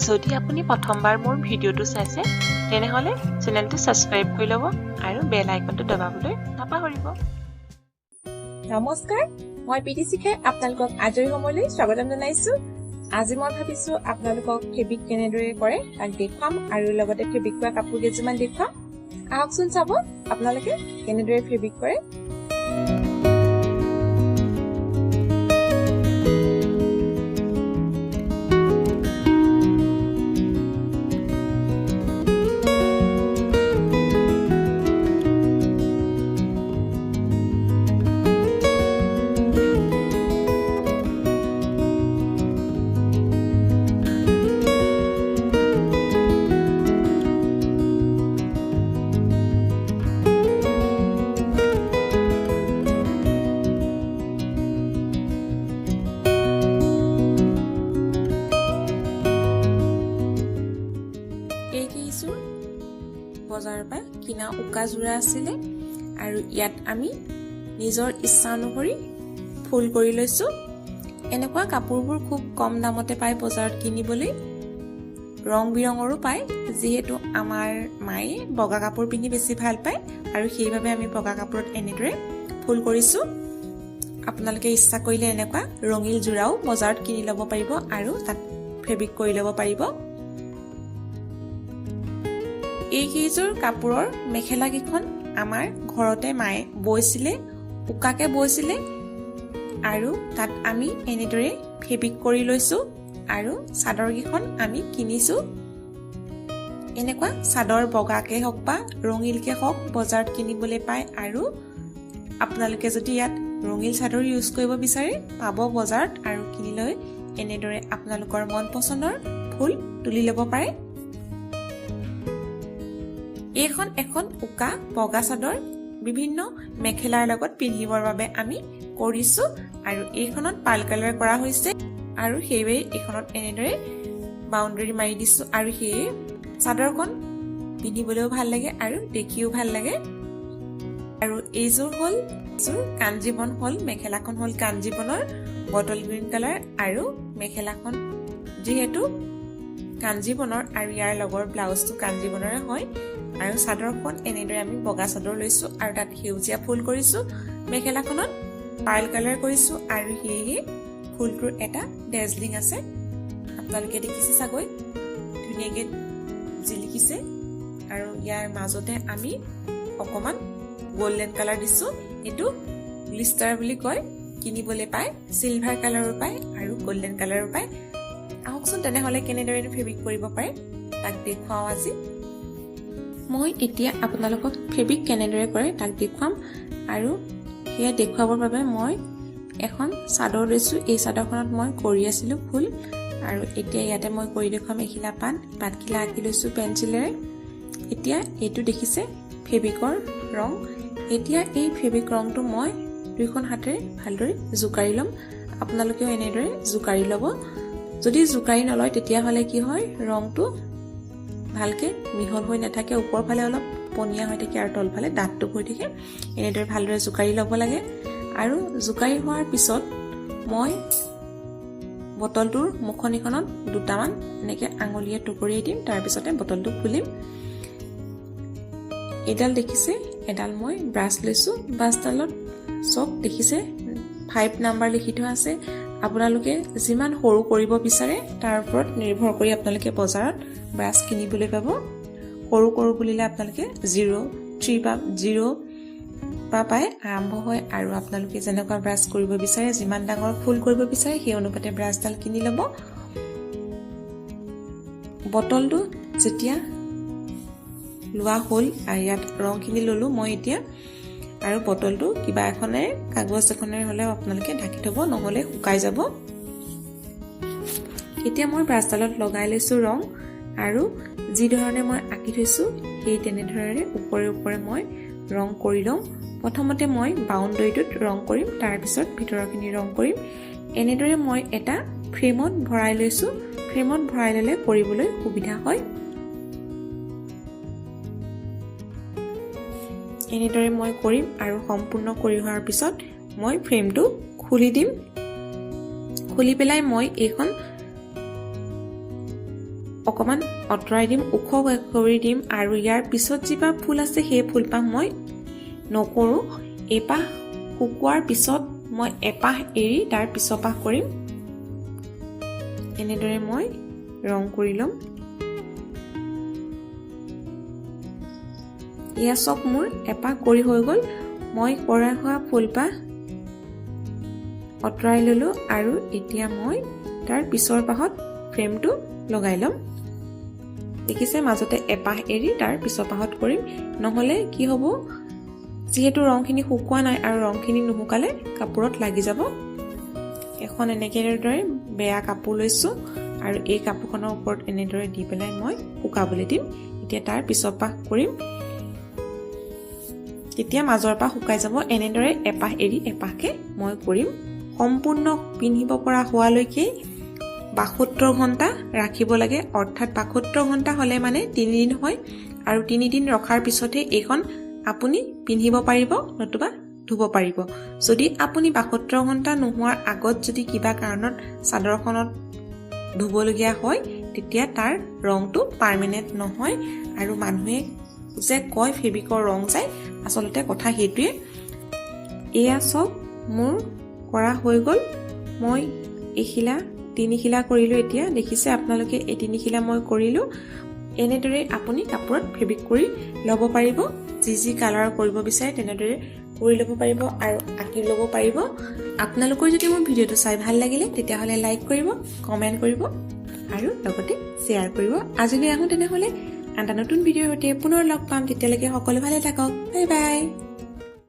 যদি আপুনি প্ৰথমবাৰ মোৰ ভিডিঅ'টো চাইছে তেনেহলে চেনেলটো সাবস্ক্ৰাইব কৰি ল'ব আৰু বেল আইকনটো দবাবলৈ নাপাহৰিব। নমস্কাৰ, মই পিটিচিকে আপোনালোকক আজৰি সময়লৈ স্বাগতম জনাইছো। আজি মই ভাবিছো আপোনালোকক ফেব্ৰিক কেনেদৰে কৰে তাক দেখুৱাম আৰু লগতে ফেব্ৰিক কৰা কাপোৰ কেইযোৰমান দেখুৱাম। আহকচোন চাব আপোনালোকে কেনেদৰে ফেব্ৰিক কৰে। বজাৰৰ পৰা কিনা উকা যোৰা আছিলে আৰু ইয়াত আমি নিজৰ ইচ্ছা অনুসৰি ফুল কৰি লৈছো। এনেকুৱা কাপোৰবোৰ খুব কম দামতে পায় বজাৰত কিনিবলৈ, ৰং বিৰঙৰো পায়। যিহেতু আমাৰ মায়ে বগা কাপোৰ পিন্ধি বেছি ভাল পায় আৰু সেইবাবে আমি বগা কাপোৰত এনেদৰে ফুল কৰিছো। আপোনালোকে ইচ্ছা কৰিলে এনেকুৱা ৰঙীল যোৰাও বজাৰত কিনি ল'ব পাৰিব আৰু তাত ফেব্ৰিক কৰি ল'ব পাৰিব। এই কেইযোৰ কাপোৰৰ মেখেলা কেইখন আমাৰ ঘৰতে মায়ে বৈছিলে, উকাকে বৈছিলে আৰু তাত আমি এনেদৰে ফেব্ৰিক কৰি লৈছো আৰু চাদৰ কেইখন আমি কিনিছো। এনেকুৱা চাদৰ বগাকে হওক বা ৰঙিলকে হওক বজাৰত কিনিবলৈ পায় আৰু আপোনালোকে যদি ইয়াত ৰঙিল চাদৰ ইউজ কৰিব বিচাৰে পাব বজাৰত আৰু কিনি লৈ এনেদৰে আপোনালোকৰ মন পছন্দৰ ফুল তুলি ল'ব পাৰে। এইখন এখন উকা বগা চাদৰ বিভিন্ন মেখেলাৰ লগত পিন্ধিবৰ বাবে আমি কৰিছো আৰু এইখনত পাল কালাৰ কৰা হৈছে আৰু সেইবাবে এইখনত এনেদৰে বাউণ্ডাৰী মাৰি দিছো আৰু সেই চাদৰখন পিন্ধিবলৈও ভাল লাগে আৰু দেখিও ভাল লাগে। আৰু এইযোৰ হ'ল কাঞ্জীবন হ'ল, মেখেলাখন হ'ল কাঞ্জীবনৰ বটল গ্ৰীণ কালাৰ আৰু মেখেলাখন যিহেতু কাঞ্জীবনৰ আৰু ইয়াৰ লগৰ ব্লাউজটো কাঞ্জীবনৰে হয় আৰু চাদৰখন এনেদৰে আমি বগা চাদৰ লৈছো আৰু তাত সেউজীয়া ফুল কৰিছো। মেখেলাখনত পাৰ্ল কালাৰ কৰিছো আৰু সেয়ে ফুলটোৰ এটা ডেজলিং আছে, আপোনালোকে দেখিছে চাগৈ ধুনীয়াকে জিলিকিছে আৰু ইয়াৰ মাজতে আমি অকমান গোল্ডেন কালাৰ দিছো। এইটো গ্লিষ্টাৰ বুলি কয়, কিনিবলৈ পায়, চিলভাৰ কালাৰো পায় আৰু গোল্ডেন কালাৰো পায়। আহকচোন তেনেহলে কেনেদৰে ফেব্ৰিক কৰিব পাৰে তাক দেখুৱাও আজি। মই এতিয়া আপোনালোকক ফেব্ৰিক কেনেদৰে কৰে তাক দেখুৱাম আৰু সেয়া দেখুৱাবৰ বাবে মই এখন চাদৰ লৈছো। এই চাদৰখনত মই কৰি আছিলো ফুল আৰু এতিয়া ইয়াতে মই কৰি দেখুৱাম এখিলা পাতখিলা আঁকি লৈছো পেঞ্চিলেৰে। এতিয়া এইটো দেখিছে ফেব্ৰিকৰ ৰং। এতিয়া এই ফেব্ৰিক ৰংটো মই দুইখন হাতেৰে ভালদৰে জোকাৰি ল'ম। আপোনালোকেও এনেদৰে জোকাৰি ল'ব। যদি জোকাৰি নলয় তেতিয়াহ'লে কি হয়, ৰংটো ভালকে মিহল হৈ নাথাকে, ওপৰ ফালে অলপ পনীয়া হৈ থাকে আৰু তলফালে ডাঠটো হৈ থাকে। এনেদৰে ভালদৰে জোকাৰি ল'ব লাগে আৰু জোকাৰি হোৱাৰ পিছত মই বটলটোৰ মুখনিখনত দুটামান এনেকে আঙুলিয়ে টুকুৰিয়াই দিম, তাৰপিছতে বটলটো খুলিম। এডাল দেখিছে, এডাল মই ব্ৰাছ লৈছো। ব্ৰাছডালত চক দেখিছে 5 নাম্বাৰ লিখি থোৱা আছে। আপোনালোকে যিমান সৰু কৰিব বিচাৰে তাৰ ওপৰত নিৰ্ভৰ কৰি আপোনালোকে বজাৰত ব্ৰাছ কিনিবলৈ পাব। সৰু কৰো বুলিলে আপোনালোকে 0 বা 0 পৰা পায় আৰম্ভ হয় আৰু আপোনালোকে যেনেকুৱা ব্ৰাছ কৰিব বিচাৰে, যিমান ডাঙৰ ফুল কৰিব বিচাৰে সেই অনুপাতে ব্ৰাছডাল কিনি ল'ব। বটলটো যেতিয়া লোৱা হ'ল আৰু ইয়াত ৰংখিনি ললো মই এতিয়া, আৰু বটলটো কিবা এখনেৰে কাগজ এখনেৰে হ'লেও আপোনালোকে ঢাকি থব, নহ'লে শুকাই যাব। এতিয়া মই ব্ৰাছডালত লগাই লৈছো ৰং আৰু যি ধৰণে মই আঁকি থৈছো সেই তেনেধৰণে ওপৰে ওপৰে মই ৰং কৰি লওঁ। প্ৰথমতে মই বাউণ্ডাৰীটোত ৰং কৰিম, তাৰপিছত ভিতৰৰখিনি ৰং কৰিম। এনেদৰে মই এটা ফ্ৰেমত ভৰাই লৈছো। ফ্ৰেমত ভৰাই ল'লে কৰিবলৈ সুবিধা হয়। এনেদৰে মই কৰিম আৰু সম্পূৰ্ণ কৰি হোৱাৰ পিছত মই ফ্ৰেমটো খুলি দিম। খুলি পেলাই মই এইখন অকমান অঁতৰাই দিম, ওখ কৰি দিম আৰু ইয়াৰ পিছত যিপাহ ফুল আছে সেই ফুলপাহ মই নকৰোঁ। এইপাহ শুকোৱাৰ পিছত মই এপাহ এৰি তাৰ পিছপাহ কৰিম। এনেদৰে মই ৰং কৰি ল'ম। এয়া চব মোৰ এপাহ কৰি হৈ গ'ল। মই কৰা হোৱা ফুলপাহ অঁতৰাই ল'লোঁ আৰু এতিয়া মই তাৰ পিছৰ পাহত ফ্ৰেমটো লগাই ল'ম। দেখিছে, মাজতে এপাহ এৰি তাৰ পিছৰ পাহত কৰিম, নহ'লে কি হ'ব, যিহেতু ৰংখিনি শুকোৱা নাই আৰু ৰংখিনি নুশুকালে কাপোৰত লাগি যাব। এখন এনেদৰে বেয়া কাপোৰ লৈছোঁ আৰু এই কাপোৰখনৰ ওপৰত এনেদৰে দি পেলাই মই শুকাবলৈ দিম। এতিয়া তাৰ পিছৰ পাহ কৰিম, তেতিয়া মাজৰ পাহ শুকাই যাব। এনেদৰে এপাহ এৰি এপাহকে মই কৰিম। সম্পূৰ্ণ পিন্ধিব পৰা হোৱালৈকে 72 ঘণ্টা ৰাখিব লাগে, অৰ্থাৎ 72 ঘণ্টা হ'লে মানে 3 দিন হয় আৰু 3 দিন ৰখাৰ পিছতহে এইখন আপুনি পিন্ধিব পাৰিব, নতুবা ধুব পাৰিব। যদি আপুনি 72 ঘণ্টা নোহোৱাৰ আগত যদি কিবা কাৰণত চাদৰখনত ধুবলগীয়া হয়, তেতিয়া তাৰ ৰংটো পাৰ্মানেণ্ট নহয় আৰু মানুহে যে কয় ফেব্ৰিকৰ ৰং যায়, আচলতে কথা সেইটোৱে। এয়া চব মোৰ কৰা হৈ গ'ল। মই এখিলা 3 খিলা কৰিলোঁ। এতিয়া দেখিছে আপোনালোকে, এই 3 খিলা মই কৰিলোঁ। এনেদৰে আপুনি কাপোৰত ফেব্ৰিক কৰি ল'ব পাৰিব। যি কালাৰ কৰিব বিচাৰে তেনেদৰে কৰি ল'ব পাৰিব আৰু আঁকি ল'ব পাৰিব। আপোনালোকৰ যদি মোৰ ভিডিঅ'টো চাই ভাল লাগিলে তেতিয়াহ'লে লাইক কৰিব, কমেণ্ট কৰিব আৰু লগতে শ্বেয়াৰ কৰিব। আজিলৈ আহোঁ তেনেহ'লে, আন এটা নতুন ভিডিঅ'ৰ সৈতে পুনৰ লগ পাম। তেতিয়ালৈকে সকলো ভালে থাকক। Bye bye.